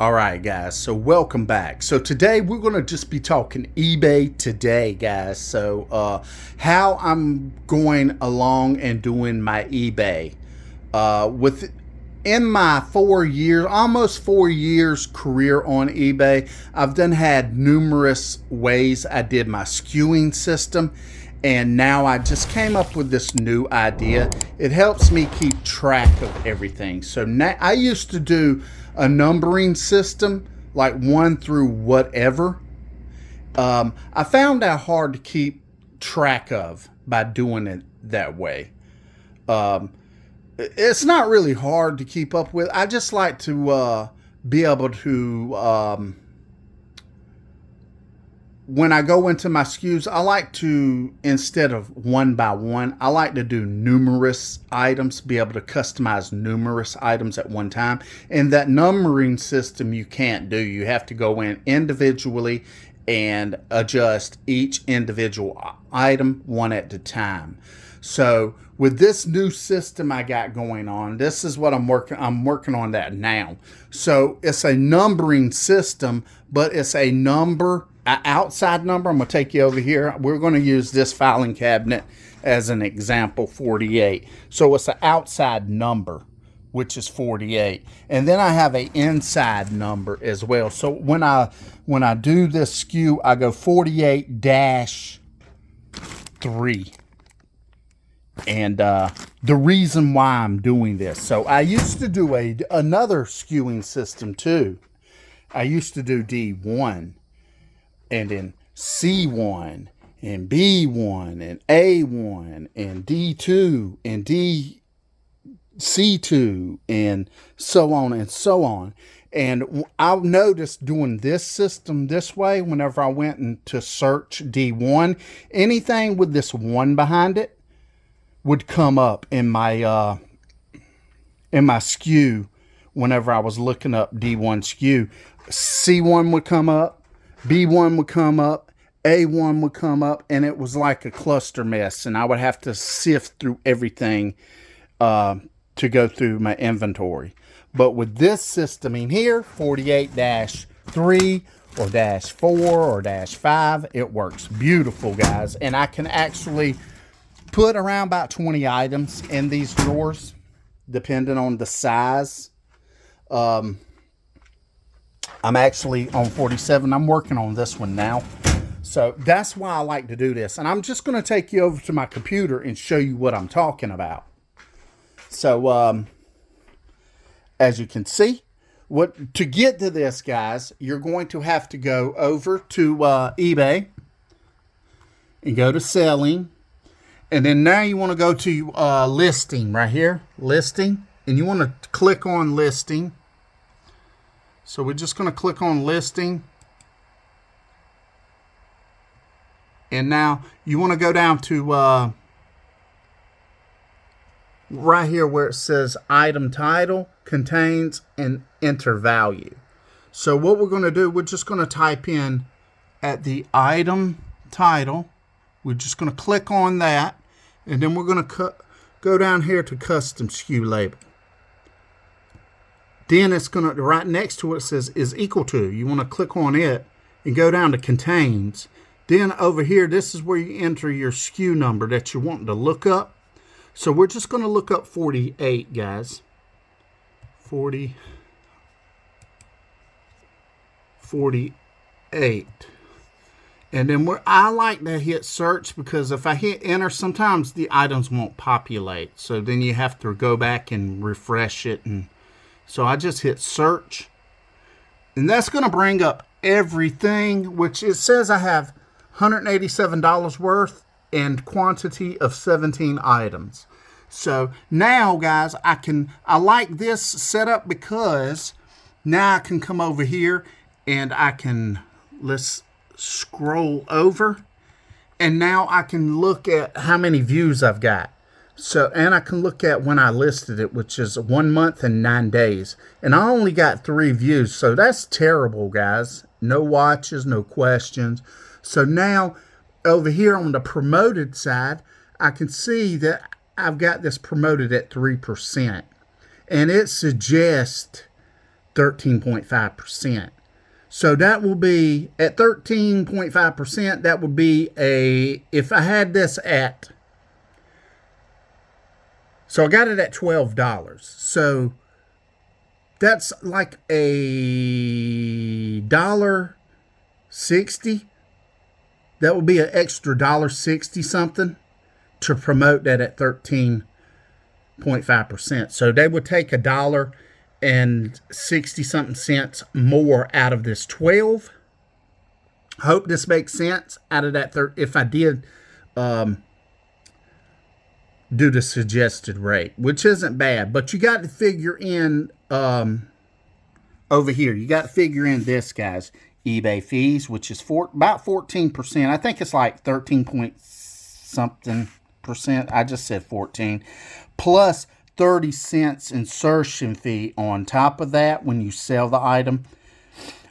All right, guys, so welcome back. So today we're going to just be talking eBay today, guys. So how I'm going along and doing my eBay. In my 4 years, almost 4 years career on eBay, I've had numerous ways I did my skewing system. And now I just came up with this new idea. It helps me keep track of everything. So now I used to do a numbering system, like 1 through whatever. I found that hard to keep track of by doing it that way. It's not really hard to keep up with. I just like to be able to, when I go into my SKUs, I like to, instead of one by one, I like to do numerous items, be able to customize numerous items at one time. And that numbering system you can't do. You have to go in individually and adjust each individual item one at a time. So with this new system I got going on, this is what I'm working on that now. So it's a numbering system, but it's a outside number. I'm going to take you over here. We're going to use this filing cabinet as an example, 48. So it's an outside number, which is 48. And then I have an inside number as well. So when I do this SKU, I go 48-3. And the reason why I'm doing this. So I used to do another skewing system too. I used to do D1. And then C1 and B1 and A1 and D2 and C2 and so on and so on. And I've noticed doing this system this way, whenever I went to search D1, anything with this 1 behind it would come up in my SKU. Whenever I was looking up D1 SKU, C1 would come up, B1 would come up, A1 would come up, and it was like a cluster mess, and I would have to sift through everything to go through my inventory. But with this system in here, 48-3 or -4 or -5, it works beautiful, guys. And I can actually put around about 20 items in these drawers, depending on the size. I'm actually on 47. I'm working on this one now. So that's why I like to do this. And I'm just going to take you over to my computer and show you what I'm talking about. So as you can see, to get to this, guys, you're going to have to go over to eBay and go to selling. And then now you want to go to listing right here, listing. And you want to click on listing. So we're just going to click on listing. And now you want to go down to right here where it says item title, contains, and enter value. So what we're going to do, we're just going to type in at the item title. We're just going to click on that. And then we're going to go down here to custom SKU label. Then it's going to, right next to it says is equal to. You want to click on it and go down to contains. Then over here, this is where you enter your SKU number that you're wanting to look up. So we're just going to look up 48, guys. 48. And then I like to hit search, because if I hit enter, sometimes the items won't populate. So then you have to go back and refresh it. And so I just hit search. And that's going to bring up everything, which it says I have $187 worth and quantity of 17 items. So now, guys, I like this setup because now I can come over here and let's scroll over, and now I can look at how many views I've got. So, and I can look at when I listed it, which is 1 month and 9 days. And I only got 3 views. So that's terrible, guys. No watches, no questions. So now over here on the promoted side, I can see that I've got this promoted at 3%. And it suggests 13.5%. So that will be at 13.5%. That would be if I had this at, so I got it at $12. So that's like a $1.60. That would be an extra $1.60 something to promote that at 13.5%. So they would take $1.60 something cents more out of this 12. Hope this makes sense. Out of that, if I did do the suggested rate, which isn't bad, but you got to figure in over here. You got to figure in this, guys. eBay fees, which is about 14%. I think it's like 13 point something percent. I just said 14. Plus 30 cents insertion fee on top of that when you sell the item.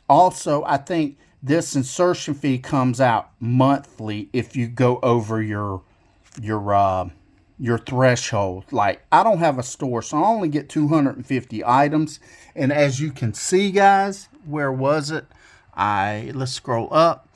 Also, I think this insertion fee comes out monthly if you go over your threshold. Like, I don't have a store, so I only get 250 items. And as you can see, guys, where was it? Let's scroll up.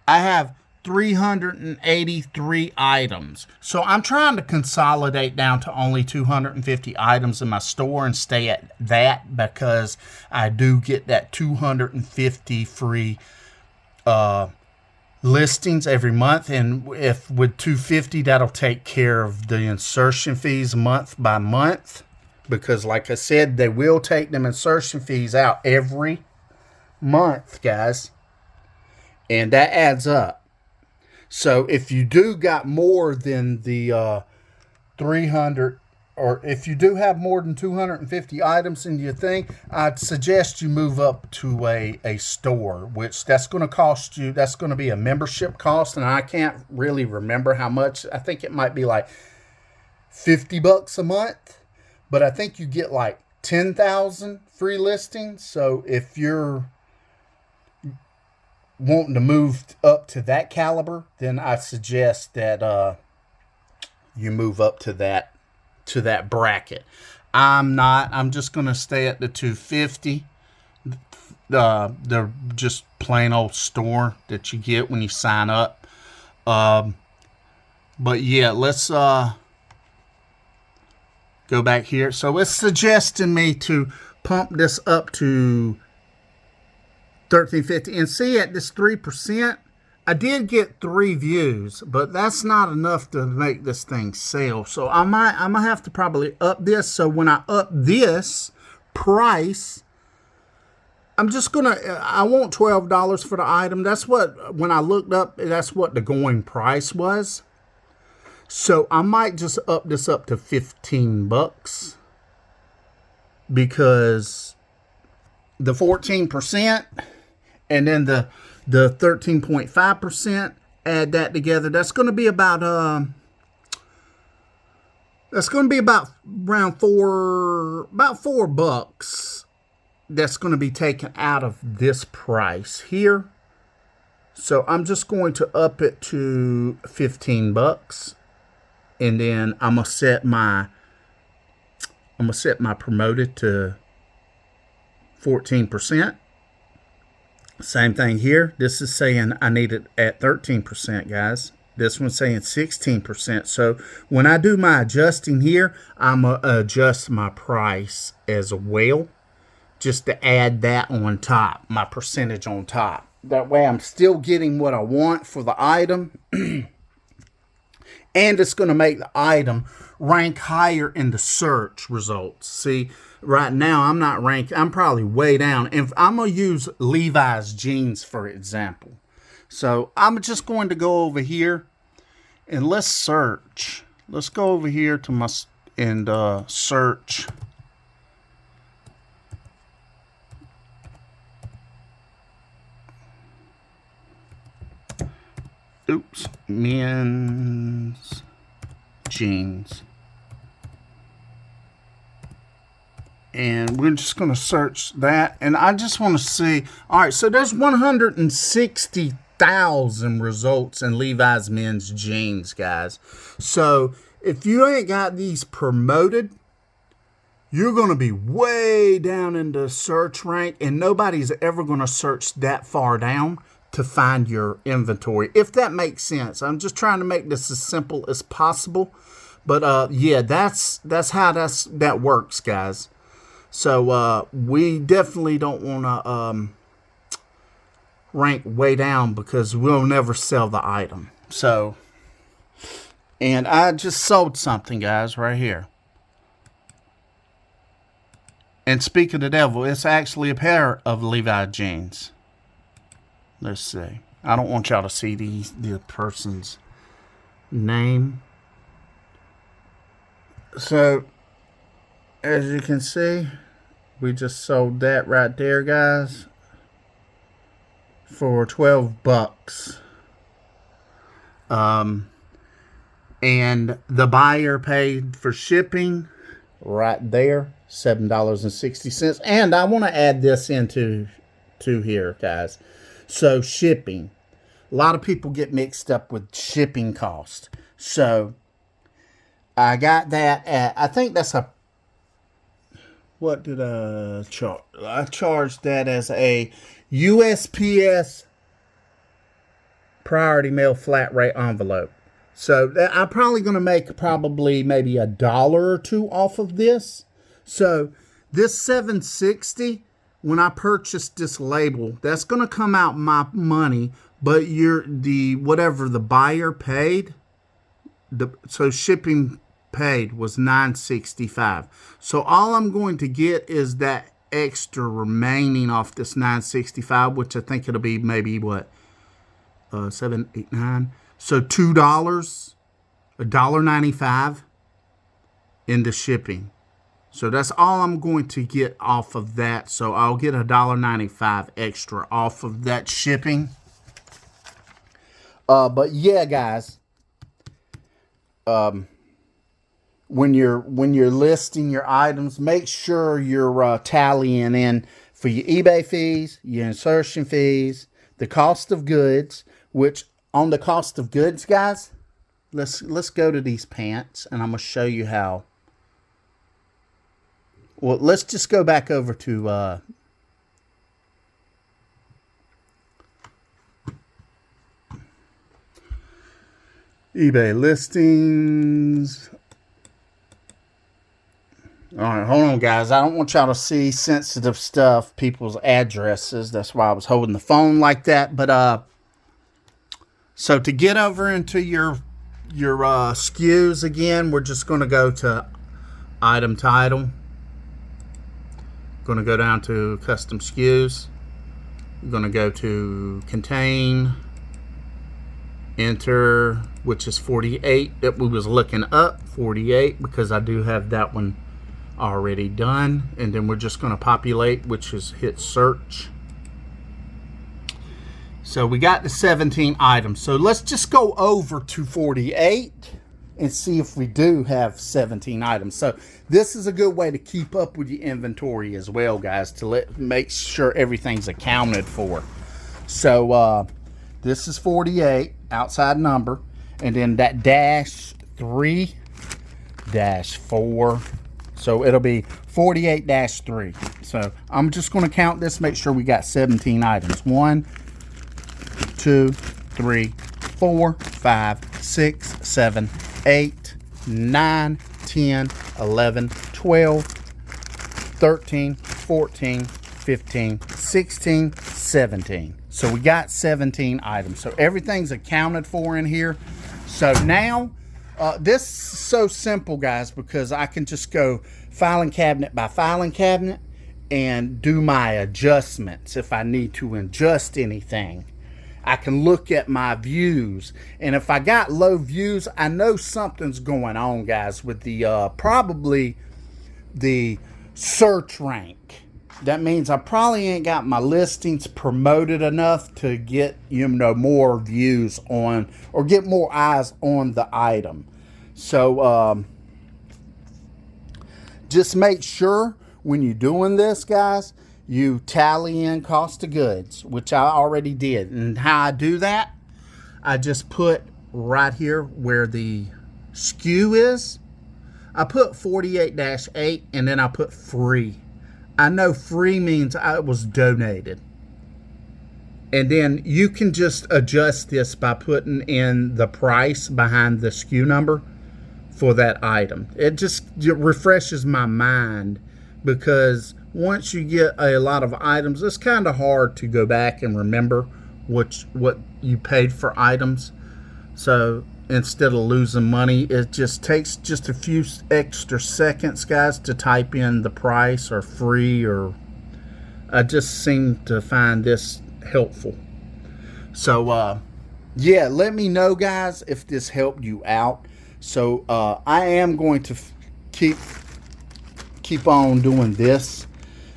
I have 383 items. So I'm trying to consolidate down to only 250 items in my store and stay at that, because I do get that 250 free listings every month. And if with 250, that'll take care of the insertion fees month by month, because like I said, they will take them insertion fees out every month, guys, and that adds up. So if you do got more than the 300, or if you do have more than 250 items in your thing, I'd suggest you move up to a store, which that's going to cost you, that's going to be a membership cost, and I can't really remember how much. I think it might be like $50 a month, but I think you get like 10,000 free listings. So if you're wanting to move up to that caliber, then I suggest that you move up to that bracket. I'm not. I'm just going to stay at the 250. The just plain old store that you get when you sign up. But yeah, let's go back here. So it's suggesting me to pump this up to 1350, and see at this 3%, I did get 3 views, but that's not enough to make this thing sell. So I'm gonna have to probably up this. So when I up this price, I want $12 for the item. That's what, when I looked up, that's what the going price was. So I might just up this up to $15, because the 14%. And then the 13.5%, add that together. That's going to be about around $4. That's going to be taken out of this price here. So I'm just going to up it to $15, and then I'm gonna set my promoted to 14%. Same thing here. This is saying I need it at 13%, guys. This one's saying 16%. So when I do my adjusting here, I'm going to adjust my price as well, just to add that on top, my percentage on top. That way I'm still getting what I want for the item. And it's going to make the item rank higher in the search results. See, right now I'm not ranked. I'm probably way down. If I'm going to use Levi's jeans, for example. So I'm just going to go over here and let's search. Let's go over here to my and search. Oops, men's jeans. And we're just going to search that. And I just want to see. All right, so there's 160,000 results in Levi's men's jeans, guys. So if you ain't got these promoted, you're going to be way down in the search rank, and nobody's ever going to search that far down to find your inventory, if that makes sense. I'm just trying to make this as simple as possible. But yeah, that's how that works, guys. So we definitely don't want to rank way down, because we'll never sell the item. So, and I just sold something, guys, right here. And speak of the devil, it's actually a pair of Levi jeans. Let's see. I don't want y'all to see the person's name. So, as you can see, we just sold that right there, guys, for 12 bucks. And the buyer paid for shipping right there, $7.60. And I want to add this into here, guys. So shipping. A lot of people get mixed up with shipping cost. So I got that at, I think that's a, what did I charge? I charged that as a USPS priority mail flat rate envelope. So I'm probably going to make maybe $1 or $2 off of this. So this $7.60, when I purchased this label, that's going to come out my money, but whatever the buyer paid, so shipping paid was $9.65. So all I'm going to get is that extra remaining off this $9.65, which I think it'll be maybe what, 7, 8, 9. So $2, $1.95 in the shipping. So that's all I'm going to get off of that. So I'll get $1.95 extra off of that shipping. But yeah, guys, when you're listing your items, make sure you're tallying in for your eBay fees, your insertion fees, the cost of goods. Which on the cost of goods, guys, let's go to these pants, and I'm gonna show you how. Well, let's just go back over to eBay listings. All right, hold on, guys. I don't want y'all to see sensitive stuff, people's addresses. That's why I was holding the phone like that. But so to get over into your SKUs again, we're just going to go to item title. Going to go down to custom SKUs. We're going to go to contain, enter, which is 48 that we was looking up, 48, because I do have that one already done. And then we're just going to populate, which is hit search. So we got the 17 items. So let's just go over to 48 and see if we do have 17 items. So this is a good way to keep up with your inventory as well, guys, to make sure everything's accounted for. So this is 48, outside number, and then that -3, -4. So it'll be 48-3. So I'm just going to count this, make sure we got 17 items. 1, 2, 3, 4, 5, 6, 7, 8, 9, 10, 11, 12, 13, 14, 15, 16, 17. So we got 17 items. So everything's accounted for in here. So now, this is so simple, guys, because I can just go filing cabinet by filing cabinet and do my adjustments if I need to adjust anything. I can look at my views, and if I got low views, I know something's going on, guys, with the probably the search rank. That means I probably ain't got my listings promoted enough to get, more views on, or get more eyes on the item. So just make sure when you're doing this, guys, you tally in cost of goods, which I already did. And how I do that, I just put right here where the SKU is, I put 48-8 and then I put free. I know free means it was donated. And then you can just adjust this by putting in the price behind the SKU number for that item. It just refreshes my mind, because once you get a lot of items, it's kind of hard to go back and remember what you paid for items. So instead of losing money, it just takes just a few extra seconds, guys, to type in the price or free, or I just seem to find this helpful. So yeah, let me know, guys, if this helped you out. So I am going to keep on doing this.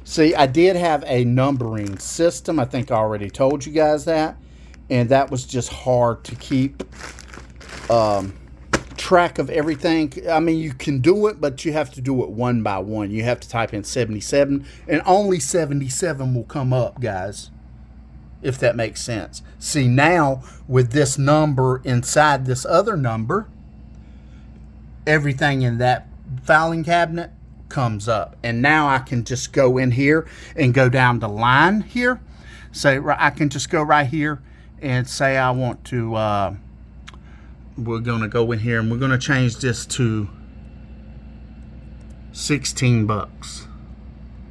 See, I did have a numbering system. I think I already told you guys that, and that was just hard to keep track of everything. I mean, you can do it, but you have to do it one by one. You have to type in 77, and only 77 will come up, guys, if that makes sense. See, now with this number inside this other number, everything in that filing cabinet comes up. And now I can just go in here and go down the line here. Say, I can just go right here and say I want to, we're going to go in here and we're going to change this to 16 bucks.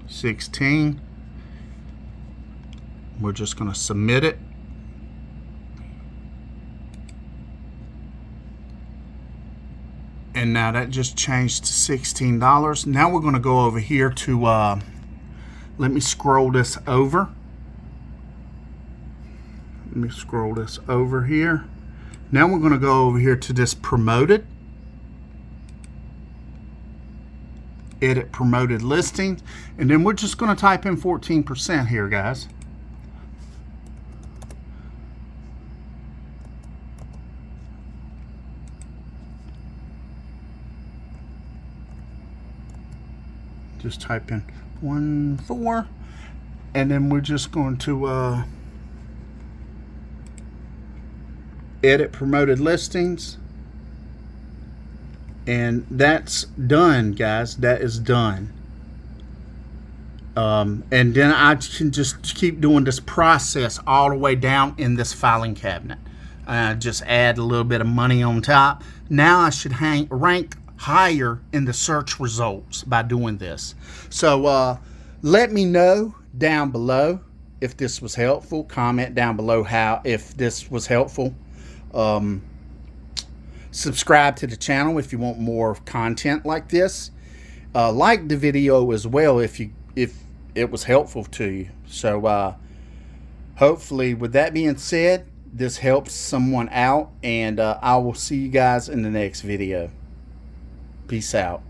16. We're just going to submit it. And now that just changed to $16. Now we're going to go over here to, let me scroll this over. Let me scroll this over here. Now we're going to go over here to this promoted. Edit promoted listings. And then we're just going to type in 14% here, guys. Just type in 14, and then we're just going to edit promoted listings, and that's done, guys. That is done. And then I can just keep doing this process all the way down in this filing cabinet. Just add a little bit of money on top. Now I should rank higher in the search results by doing this. So let me know down below if this was helpful. Comment down below if this was helpful. Subscribe to the channel if you want more content like this. Like the video as well if it was helpful to you. So hopefully, with that being said, this helps someone out, and I will see you guys in the next video. Peace out.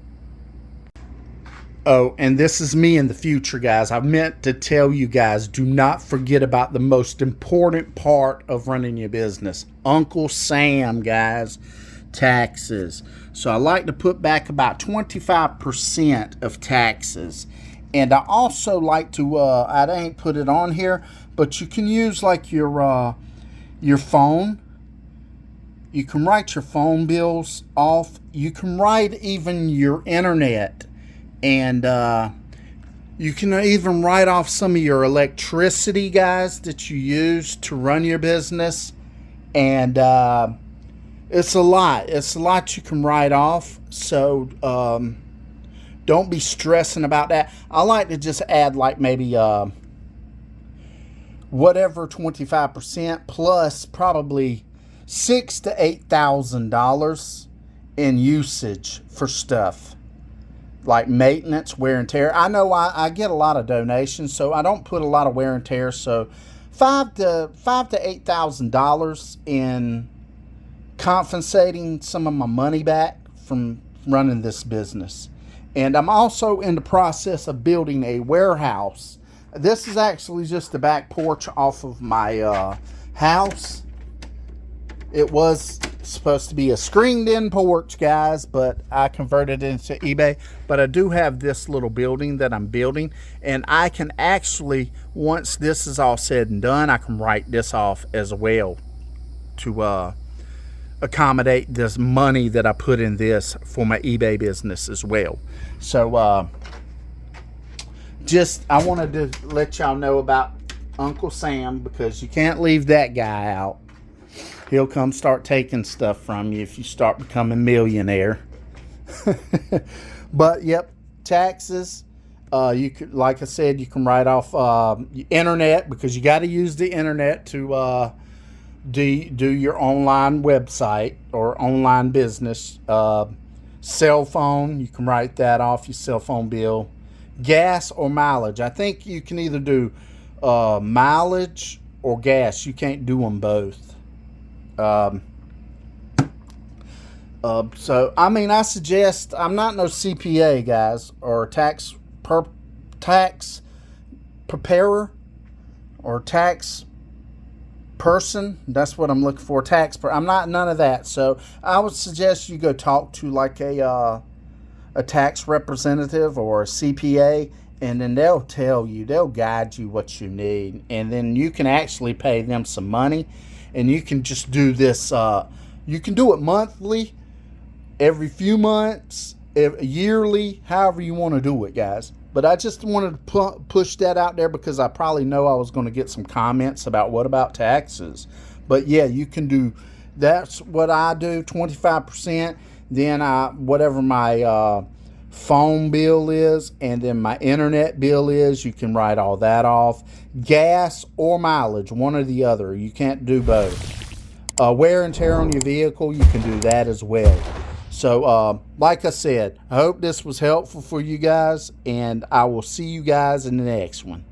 Oh, and this is me in the future, guys. I meant to tell you guys, do not forget about the most important part of running your business. Uncle Sam, guys. Taxes. So I like to put back about 25% of taxes. And I also like to, I ain't put it on here, but you can use like your phone. You can write your phone bills off. You can write even your internet. And you can even write off some of your electricity, guys, that you use to run your business. And it's a lot. It's a lot you can write off. So don't be stressing about that. I like to just add like maybe whatever 25% plus probably $6,000 to $8,000 in usage for stuff like maintenance, wear and tear. I know I get a lot of donations, so I don't put a lot of wear and tear. So $5,000 to $8,000 in compensating some of my money back from running this business. And I'm also in the process of building a warehouse. This is actually just the back porch off of my house. It was supposed to be a screened-in porch, guys, but I converted it into eBay. But I do have this little building that I'm building, and I can actually, once this is all said and done, I can write this off as well to accommodate this money that I put in this for my eBay business as well. So I wanted to let y'all know about Uncle Sam, because you can't leave that guy out. He'll come start taking stuff from you if you start becoming millionaire. But yep, taxes. You could, like I said, you can write off internet, because you got to use the internet to do your online website or online business. Cell phone, you can write that off, your cell phone bill. Gas or mileage. I think you can either do mileage or gas. You can't do them both. So I mean, I suggest, I'm not no CPA, guys, or tax preparer or tax person. That's what I'm looking for. I'm not none of that. So I would suggest you go talk to like a tax representative or a CPA, and then they'll tell you, they'll guide you what you need, and then you can actually pay them some money, and you can just do this. You can do it monthly, every few months, yearly, however you want to do it, guys. But I just wanted to push that out there, because I probably know I was going to get some comments about what about taxes. But yeah, you can do, that's what I do, 25%. Then whatever my phone bill is, and then my internet bill is, you can write all that off. Gas or mileage, one or the other. You can't do both. Wear and tear on your vehicle, you can do that as well. So like I said, I hope this was helpful for you guys, and I will see you guys in the next one.